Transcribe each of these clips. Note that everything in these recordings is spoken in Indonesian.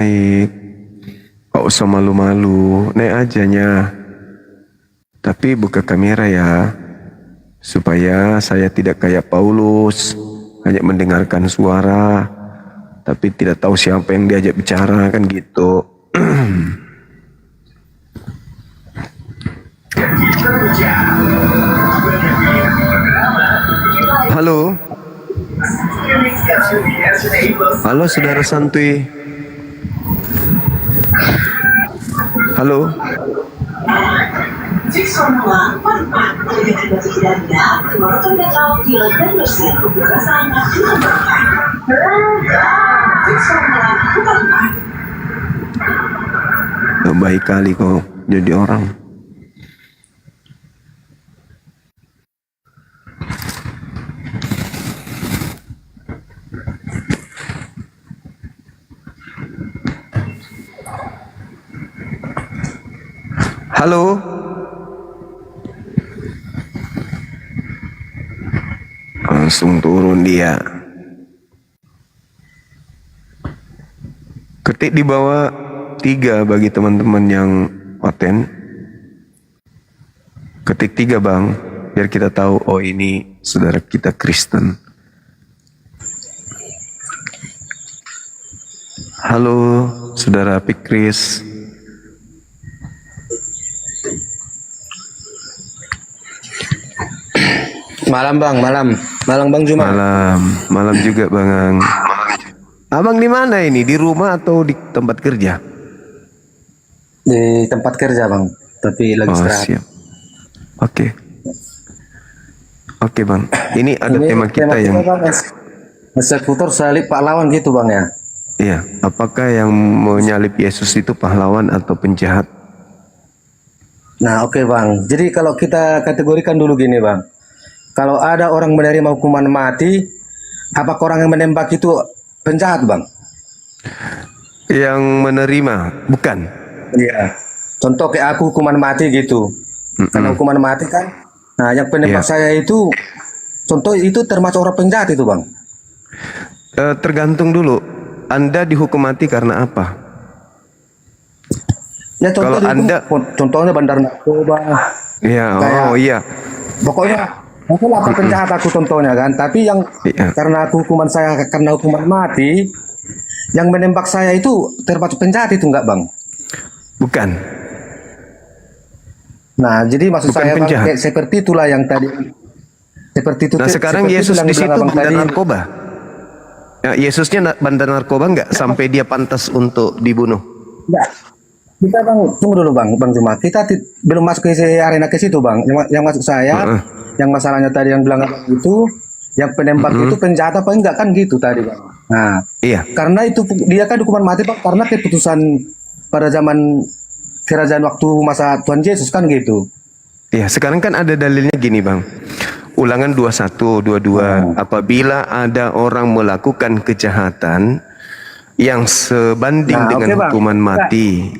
naik. Gak usah malu-malu, naik aja nya. Tapi buka kamera ya, supaya saya tidak kayak Paulus, hanya mendengarkan suara, tapi tidak tahu siapa yang diajak bicara, kan gitu. Halo. Halo saudara santuy. Halo. Baik kali kau jadi orang. Halo. Langsung turun dia. Ketik di bawah 3 bagi teman-teman yang paten. Ketik 3 bang, biar kita tahu oh ini saudara kita Kristen. Halo saudara Pikris. Malam bang, malam bang Juma. Malam juga bang. Abang di mana ini? Di rumah atau di tempat kerja? Di tempat kerja bang, tapi lagi istirahat. Siap. Oke bang. Ini ada tema kita yang eksekutor salib pahlawan gitu bang ya? Iya. Apakah yang menyalib Yesus itu pahlawan atau penjahat? Nah oke bang. Jadi kalau kita kategorikan dulu gini bang. Kalau ada orang menerima hukuman mati, apakah orang yang menembak itu penjahat bang? Yang menerima, bukan? Iya. Contoh kayak aku hukuman mati gitu. Karena hukuman mati kan. Nah yang penembak saya itu, contoh itu termasuk orang penjahat itu bang? Tergantung dulu. Anda dihukum mati karena apa? Ya contoh kalau Anda, contohnya bandar narkoba. Iya. Oh iya. Pokoknya aku lah penjahat aku contohnya kan, tapi yang karena aku hukuman saya karena hukuman mati, yang menembak saya itu termasuk penjahat itu enggak bang? Bukan. Nah jadi maksud bukan saya penjahat. Bang, seperti itulah yang tadi. Seperti itu. Nah sekarang Yesus di situ bandar narkoba. Ya, Yesusnya bandar narkoba enggak sampai dia pantas untuk dibunuh? Enggak. Kita bang tunggu dulu bang Juma. Kita belum masuk ke arena ke situ bang. Yang masuk saya. Yang masalahnya tadi yang bilang itu, yang penembak itu penjahat apa enggak kan gitu tadi bang. Nah, iya. Karena itu dia kan hukuman mati bang, karena keputusan pada zaman kerajaan waktu masa Tuhan Yesus kan gitu. Iya, sekarang kan ada dalilnya gini bang. Ulangan 21, 22. Apabila ada orang melakukan kejahatan yang sebanding dengan hukuman mati.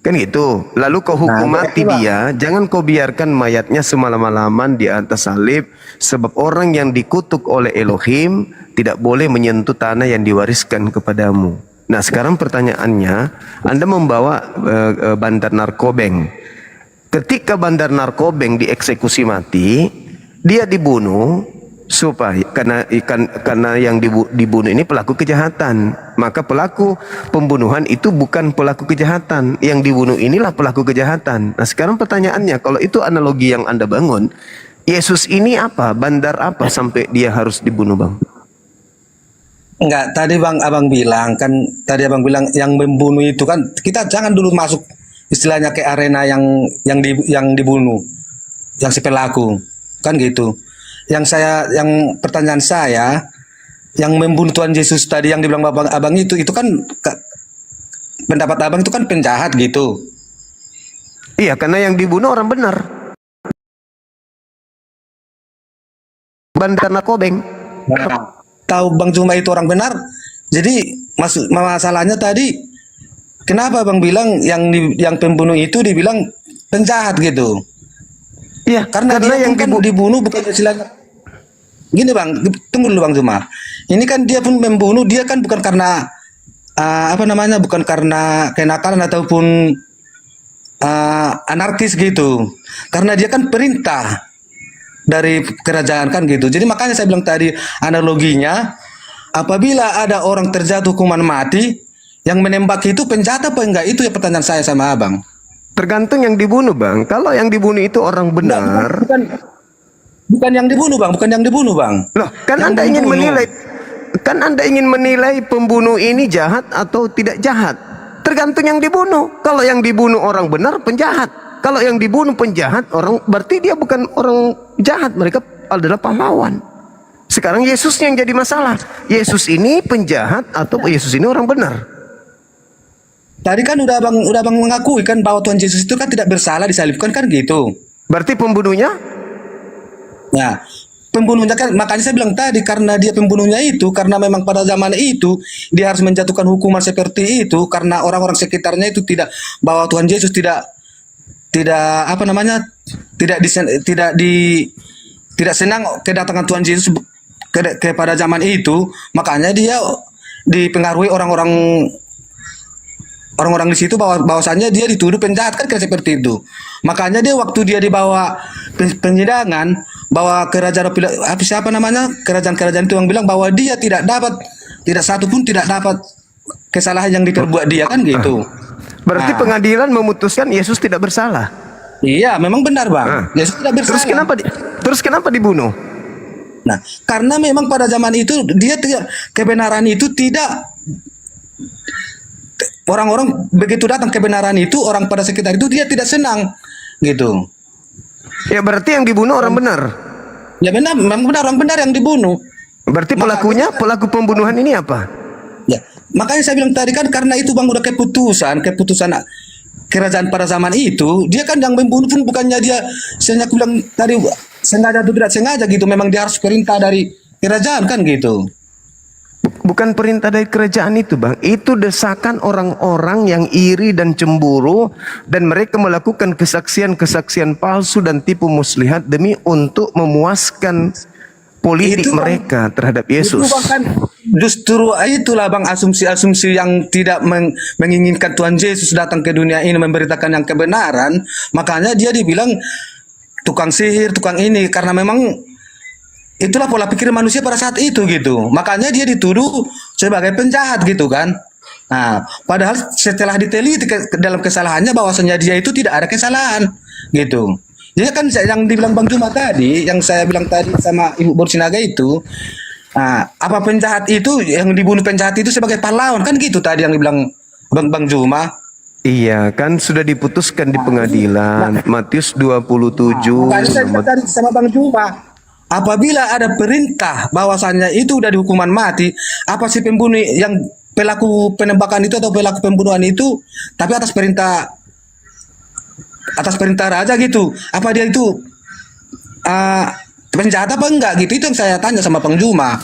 Kan gitu. Lalu kau hukum mati dia, jangan kau biarkan mayatnya semalam-malaman di atas salib, sebab orang yang dikutuk oleh Elohim tidak boleh menyentuh tanah yang diwariskan kepadamu. Nah sekarang pertanyaannya, Anda membawa bandar narkobeng. Ketika bandar narkobeng dieksekusi mati, dia dibunuh supaya karena yang dibunuh ini pelaku kejahatan, maka pelaku pembunuhan itu bukan pelaku kejahatan, yang dibunuh inilah pelaku kejahatan. Nah sekarang pertanyaannya, kalau itu analogi yang Anda bangun, Yesus ini apa, bandar apa sampai dia harus dibunuh bang? Enggak, tadi bang abang bilang kan, tadi abang bilang yang membunuh itu kan, kita jangan dulu masuk istilahnya ke arena yang dibunuh, yang si pelaku kan gitu. Yang pertanyaan saya, yang membunuh Tuhan Yesus tadi yang dibilang abang itu kan pendapat abang itu kan penjahat gitu. Iya, karena yang dibunuh orang benar. Bandar narkobeng. Nah, tahu bang Juma itu orang benar. Jadi masalahnya tadi, kenapa bang bilang yang pembunuh itu dibilang penjahat gitu? Iya, karena dia yang kan dibunuh bukan istilahnya. Gini bang, tunggu dulu bang Juma. Ini kan dia pun membunuh, dia kan bukan karena apa namanya, bukan karena kenakalan ataupun anarkis gitu, karena dia kan perintah dari kerajaan kan gitu. Jadi makanya saya bilang tadi analoginya, apabila ada orang terjatuh hukuman mati, yang menembak itu penjahat apa enggak, itu ya pertanyaan saya sama abang. Tergantung yang dibunuh, Bang. Kalau yang dibunuh itu orang Enggak, benar, bukan yang dibunuh bang, bukan yang dibunuh bang. loh, kan Yang Anda ingin dibunuh. menilai, kan Anda ingin menilai pembunuh ini jahat atau tidak jahat. Tergantung yang dibunuh. Kalau yang dibunuh orang benar, penjahat. Kalau yang dibunuh penjahat, orang berarti dia bukan orang jahat, mereka adalah pahlawan. Sekarang Yesusnya yang jadi masalah. Yesus ini penjahat atau Yesus ini orang benar? Tadi kan udah abang mengakui kan bahwa Tuhan Yesus itu kan tidak bersalah disalibkan kan gitu. Berarti pembunuhnya? Nah, pembunuhnya kan, makanya saya bilang tadi, karena dia pembunuhnya itu, karena memang pada zaman itu dia harus menjatuhkan hukuman seperti itu, karena orang-orang sekitarnya itu tidak, bahwa Tuhan Yesus tidak apa namanya, tidak senang kedatangan Tuhan Yesus kepada zaman itu, makanya dia dipengaruhi orang-orang di situ, bahwasannya dia dituduh penjahat kan, kira seperti itu. Makanya dia waktu dia dibawa penyidangan, bahwa siapa namanya, kerajaan-kerajaan itu yang bilang bahwa dia tidak satu pun tidak dapat kesalahan yang diperbuat dia kan gitu. Berarti pengadilan memutuskan Yesus tidak bersalah. Iya, memang benar bang. Yesus tidak bersalah. Terus kenapa dibunuh? Nah, karena memang pada zaman itu dia tidak, kebenaran itu tidak, orang-orang begitu datang kebenaran itu, orang pada sekitar itu dia tidak senang gitu. Ya berarti yang dibunuh orang benar. Ya benar, memang benar orang benar yang dibunuh. Berarti pelaku pembunuhan ini apa? Ya, makanya saya bilang tadi kan, karena itu bang udah keputusan kerajaan pada zaman itu, dia kan yang membunuh pun bukannya dia sengaja, bilang tadi sengaja atau tidak sengaja gitu, memang dia harus perintah dari kerajaan kan gitu. Bukan perintah dari kerajaan itu, Bang. Itu desakan orang-orang yang iri dan cemburu, dan mereka melakukan kesaksian-kesaksian palsu dan tipu muslihat demi untuk memuaskan politik mereka terhadap Yesus. Itu bahkan justru itulah bang, asumsi-asumsi yang tidak menginginkan Tuhan Yesus datang ke dunia ini memberitakan yang kebenaran. Makanya dia dibilang tukang sihir, tukang ini, karena memang itulah pola pikir manusia pada saat itu gitu. Makanya dia dituduh sebagai penjahat gitu kan. Nah, padahal setelah diteliti dalam kesalahannya, bahwasanya dia itu tidak ada kesalahan gitu. Jadi kan yang dibilang Bang Juma tadi, yang saya bilang tadi sama Ibu Borsinaga itu, apa penjahat itu, yang dibunuh penjahat itu sebagai pahlawan kan gitu tadi yang dibilang Bang Juma. Iya, kan sudah diputuskan di pengadilan. Matius 27. Makanya saya bilang tadi sama Bang Juma, apabila ada perintah bahwasannya itu udah dihukuman mati, apa si pembunuh yang pelaku penembakan itu atau pelaku pembunuhan itu, tapi atas perintah raja gitu, apa dia itu penjahat apa enggak gitu? Itu yang saya tanya sama Bang Juma.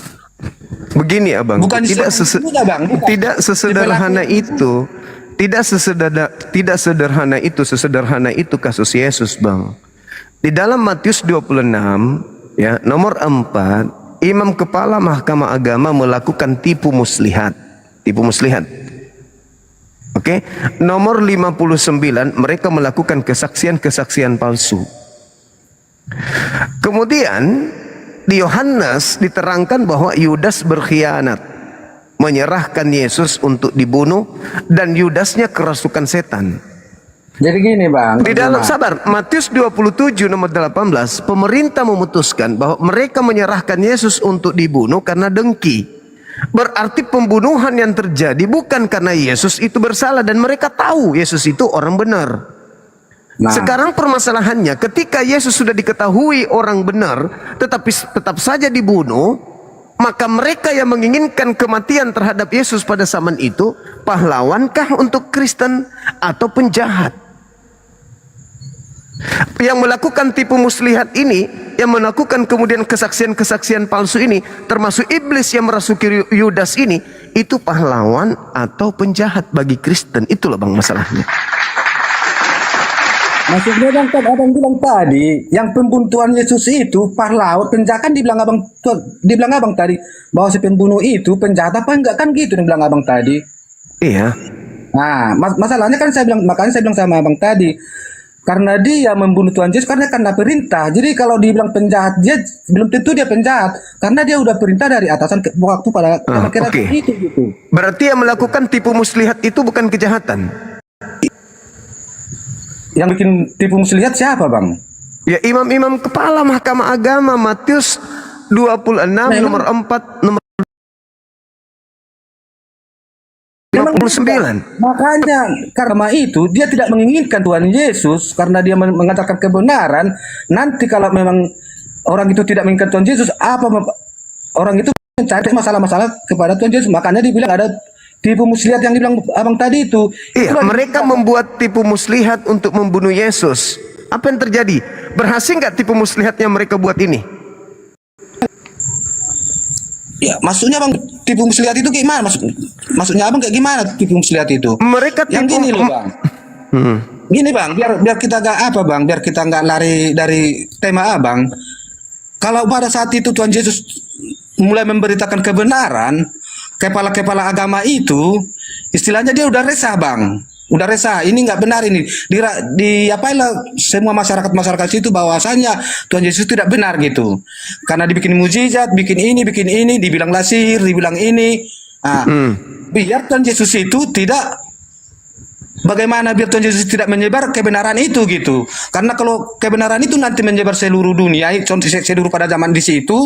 Begini abang, Bukan tidak sesederhana itu, tidak sederhana itu, sesederhana itu kasus Yesus, Bang. Di dalam Matius 26 ya, nomor 4, imam kepala mahkamah agama melakukan tipu muslihat. Oke. Nomor 59, mereka melakukan kesaksian palsu. Kemudian di Yohanes diterangkan bahwa Yudas berkhianat, menyerahkan Yesus untuk dibunuh, dan Yudasnya kerasukan setan. Jadi gini bang, di dalam Matius 27 nomor 18, pemerintah memutuskan bahwa mereka menyerahkan Yesus untuk dibunuh karena dengki. Berarti pembunuhan yang terjadi bukan karena Yesus itu bersalah, dan mereka tahu Yesus itu orang benar. Sekarang permasalahannya, ketika Yesus sudah diketahui orang benar tetapi tetap saja dibunuh, maka mereka yang menginginkan kematian terhadap Yesus pada zaman itu, pahlawankah untuk Kristen atau penjahat? Yang melakukan tipu muslihat ini, yang melakukan kemudian kesaksian-kesaksian palsu ini, termasuk iblis yang merasuki Yudas ini, itu pahlawan atau penjahat bagi Kristen? Itulah bang masalahnya. Maksudnya kan abang bilang tadi, yang pembunuh Tuhan Yesus itu pahlawan, penjahat kan dibilang abang tadi, bahwa si pembunuh itu penjahat apa enggak kan gitu, dibilang abang tadi. Iya. Nah, masalahnya kan makanya saya bilang sama abang tadi, karena dia membunuh Tuhan Yesus karena perintah. Jadi kalau dibilang penjahat, dia belum tentu dia penjahat, karena dia udah perintah dari atasan waktu pada Oke. itu gitu. Berarti yang melakukan tipu muslihat itu bukan kejahatan. Yang bikin tipu muslihat siapa, Bang? Ya, imam-imam kepala Mahkamah Agama, Matius 26 nomor 4 nomor 29. Makanya karena itu dia tidak menginginkan Tuhan Yesus karena dia mengatakan kebenaran. Nanti kalau memang orang itu tidak menginginkan Tuhan Yesus, orang itu mencari masalah-masalah kepada Tuhan Yesus. Makanya dibilang ada tipu muslihat yang dibilang abang tadi itu. Iya, mereka membuat tipu muslihat untuk membunuh Yesus. Apa yang terjadi? Berhasil nggak tipu muslihatnya mereka buat ini? Ya, maksudnya bang, tipu muslihat itu gimana? Maksudnya abang kayak gimana tipu muslihat itu? Mereka yang tipu, gini loh bang. Gini bang, biar kita nggak apa bang, biar kita nggak lari dari tema abang. Kalau pada saat itu Tuhan Yesus mulai memberitakan kebenaran, kepala-kepala agama itu, istilahnya dia udah resah bang. Udah resah, ini nggak benar ini. Di apa semua masyarakat situ bahwasanya Tuhan Yesus tidak benar gitu. Karena dibikin mujizat, bikin ini, dibilang lasir, dibilang ini. Nah, biar Tuhan Yesus itu tidak, bagaimana biar Tuhan Yesus tidak menyebar kebenaran itu gitu. Karena kalau kebenaran itu nanti menyebar seluruh dunia, contoh seluruh pada zaman di situ,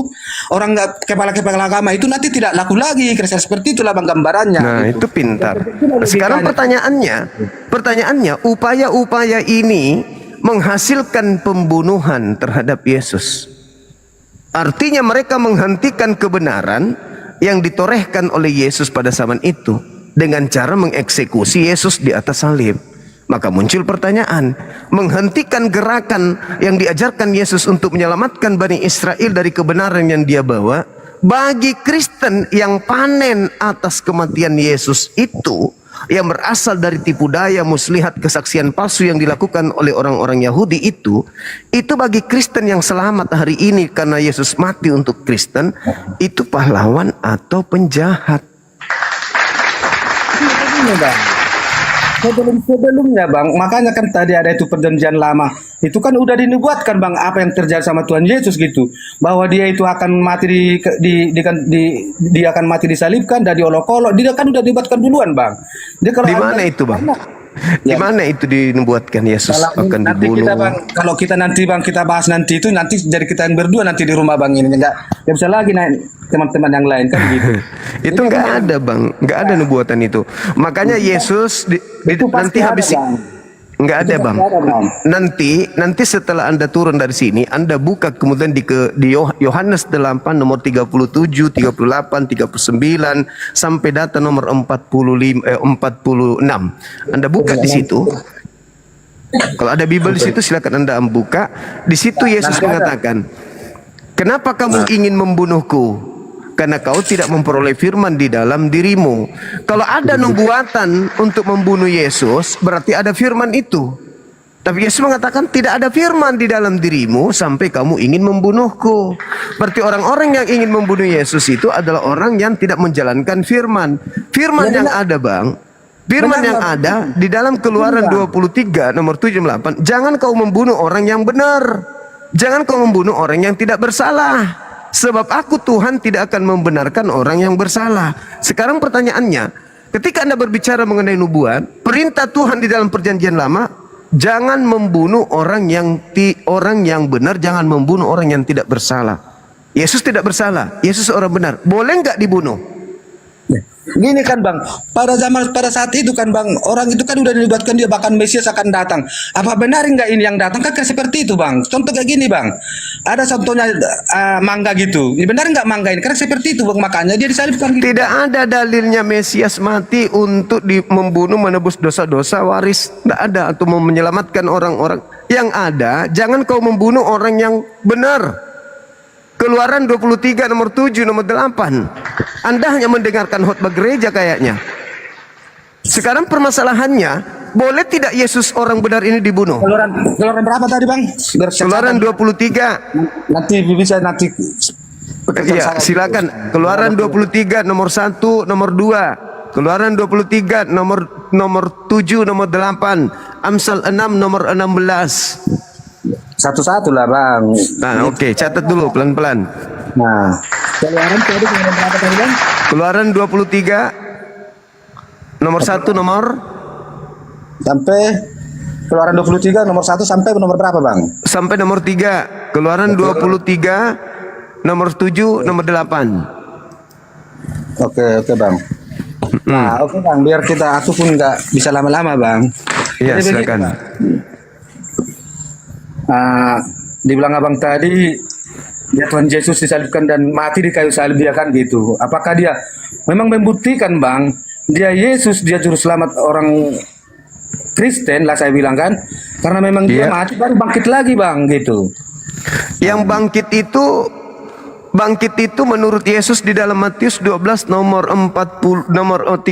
orang kepala-kepala agama itu nanti tidak laku lagi. Kira-kira seperti itulah bang gambarannya. Nah, gitu. itu pintar. Sekarang pertanyaannya, upaya-upaya ini menghasilkan pembunuhan terhadap Yesus. Artinya mereka menghentikan kebenaran yang ditorehkan oleh Yesus pada zaman itu dengan cara mengeksekusi Yesus di atas salib. Maka muncul pertanyaan, menghentikan gerakan yang diajarkan Yesus untuk menyelamatkan Bani Israel dari kebenaran yang dia bawa, bagi Kristen yang panen atas kematian Yesus itu, yang berasal dari tipu daya muslihat kesaksian palsu yang dilakukan oleh orang-orang Yahudi itu bagi Kristen yang selamat hari ini karena Yesus mati untuk Kristen, itu pahlawan atau penjahat. Sebelumnya bang, makanya kan tadi ada itu perjanjian lama, itu kan udah dinubuatkan bang apa yang terjadi sama Tuhan Yesus gitu, bahwa dia itu akan mati dia akan mati disalibkan dan diolok-olok, dia kan udah dibuatkan duluan bang. Di mana itu bang? Di mana itu dinubuatkan Yesus akan nanti dibunuh? kita bang, kalau kita nanti bang kita bahas nanti itu nanti jadi kita yang berdua nanti di rumah bang ini nggak bisa lagi naik teman-teman yang lain kan gitu. Itu nggak ada bang, nggak ada nubuatan itu. Makanya Yesus nanti habis nggak ada bang. Nanti setelah Anda turun dari sini, Anda buka kemudian di Yohanes 8 nomor 37, 38, 39 sampai data nomor 46. Anda buka di situ. Kalau ada Bible di situ silakan Anda buka. Di situ Yesus mengatakan, "Kenapa kamu ingin membunuhku? Karena kau tidak memperoleh firman di dalam dirimu." Kalau ada nubuatan untuk membunuh Yesus, berarti ada firman itu. Tapi Yesus mengatakan tidak ada firman di dalam dirimu sampai kamu ingin membunuhku. Berarti orang-orang yang ingin membunuh Yesus itu adalah orang yang tidak menjalankan firman. Firman yang ada bang, firman yang ada di dalam Keluaran 23 nomor 78, jangan kau membunuh orang yang benar. Jangan kau membunuh orang yang tidak bersalah. Sebab aku Tuhan tidak akan membenarkan orang yang bersalah. Sekarang pertanyaannya, ketika Anda berbicara mengenai nubuat, perintah Tuhan di dalam perjanjian lama, jangan membunuh orang yang benar, jangan membunuh orang yang tidak bersalah. Yesus tidak bersalah, Yesus orang benar. Boleh nggak dibunuh? Gini kan bang, pada saat itu kan bang, orang itu kan udah dilibatkan dia bahkan Mesias akan datang. Apa benar nggak ini yang datang kan kayak seperti itu bang? Contoh kayak gini bang, ada contohnya mangga gitu. Ini benar nggak mangga ini? Karena seperti itu bang, makanya dia disalibkan. Gitu. Tidak ada dalilnya Mesias mati untuk membunuh menebus dosa-dosa waris. Tidak ada, atau menyelamatkan orang-orang. Yang ada, jangan kau membunuh orang yang benar. Keluaran 23 nomor 7 nomor 8. Anda hanya mendengarkan khotbah gereja kayaknya. Sekarang permasalahannya, boleh tidak Yesus orang benar ini dibunuh? Keluaran berapa tadi bang? Keluaran 23. Nanti bisa nanti. Ya, silakan. Keluaran 23 nomor 1 nomor 2. Keluaran 23 nomor 7 nomor 8, Amsal 6 nomor 16. Satu-satu lah bang. Nah, oke, catat dulu pelan-pelan. Nah, keluaran tadi keluaran berapa tadi bang? Keluaran 23 nomor 1 nomor Sampai keluaran 23 nomor 1 sampai nomor berapa bang? sampai nomor 3. Keluaran 23 nomor 7 nomor 8. Oke bang. Nah, oke bang, biar aku pun nggak bisa lama-lama bang. Iya, Jadi silakan. begitu, Bang. Dibilang abang tadi, ya Tuhan Yesus disalibkan dan mati di kayu salib dia kan gitu. Apakah dia memang membuktikan bang, dia Yesus, dia juru selamat orang Kristen lah saya bilang kan, karena memang dia Iya. mati baru bangkit lagi bang gitu. Yang bangkit itu menurut Yesus di dalam Matius 12 nomor 38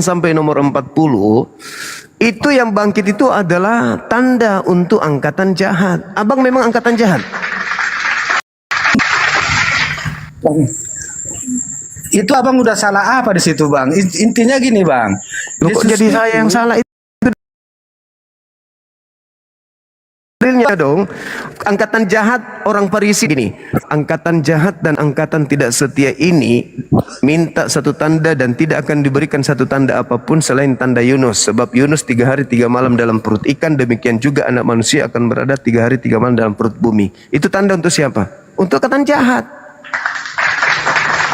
sampai nomor 40, itu yang bangkit itu adalah tanda untuk angkatan jahat. Abang memang angkatan jahat? Itu abang udah salah apa di situ bang? Intinya gini bang. Loh, kok Yesus jadi saya yang salah? Itu dalilnya dong. Angkatan jahat orang Farisi gini. Angkatan jahat dan angkatan tidak setia ini minta satu tanda dan tidak akan diberikan satu tanda apapun selain tanda Yunus. Sebab Yunus 3 hari 3 malam dalam perut ikan, demikian juga anak manusia akan berada 3 hari 3 malam dalam perut bumi. Itu tanda untuk siapa? Untuk angkatan jahat.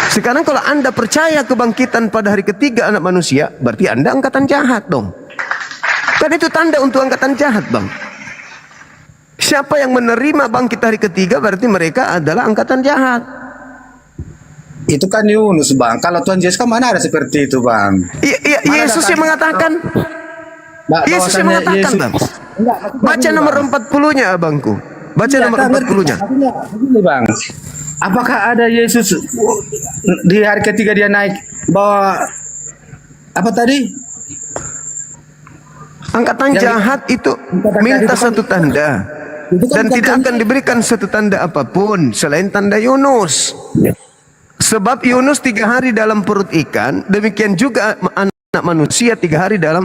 Sekarang kalau Anda percaya kebangkitan pada hari ketiga anak manusia, berarti Anda angkatan jahat dong. Kan itu tanda untuk angkatan jahat bang. Siapa yang menerima bangkit hari ketiga berarti mereka adalah angkatan jahat. itu kan Yunus bang. Kalau Tuhan Yesus kan mana ada seperti itu bang? Iya, Mana Yesus yang mengatakan. Yesus yang bahwasannya mengatakan bang. Enggak, Baca nomor 40-nya abangku. Baca nomor 40-nya. Begini bang. Apakah ada Yesus di hari ketiga dia naik bawa apa tadi? Angkatan jahat itu minta satu tanda. Dan tidak akan diberikan satu tanda apapun selain tanda Yunus. Sebab Yunus 3 hari dalam perut ikan, demikian juga anak manusia 3 hari 3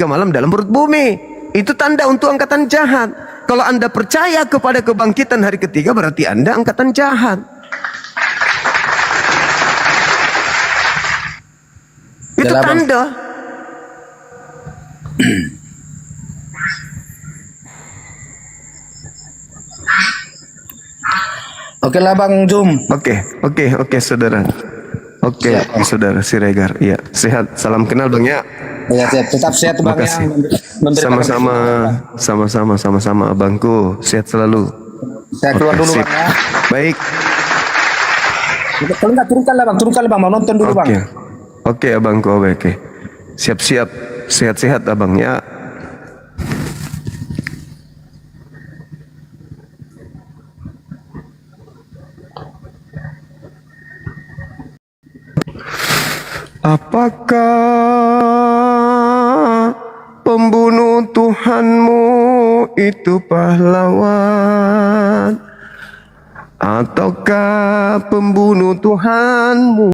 malam dalam perut bumi. Itu tanda untuk angkatan jahat. Kalau Anda percaya kepada kebangkitan hari ketiga berarti Anda angkatan jahat. Itu tanda. Oke lah Bang Jum. Oke, saudara. Oke, saudara Siregar. Iya, sehat. Salam kenal Bang ya. Ya, tetap sehat Bang ya. Sama-sama abangku. Sehat selalu. Saya keluar dulu sip. Bang ya. Baik. Kalau enggak turunkan lah Bang, mau nonton dulu Bang. Oke abangku, oke. Siap-siap. Sehat-sehat abang ya. Apakah pembunuh Tuhanmu itu pahlawan? Ataukah pembunuh Tuhanmu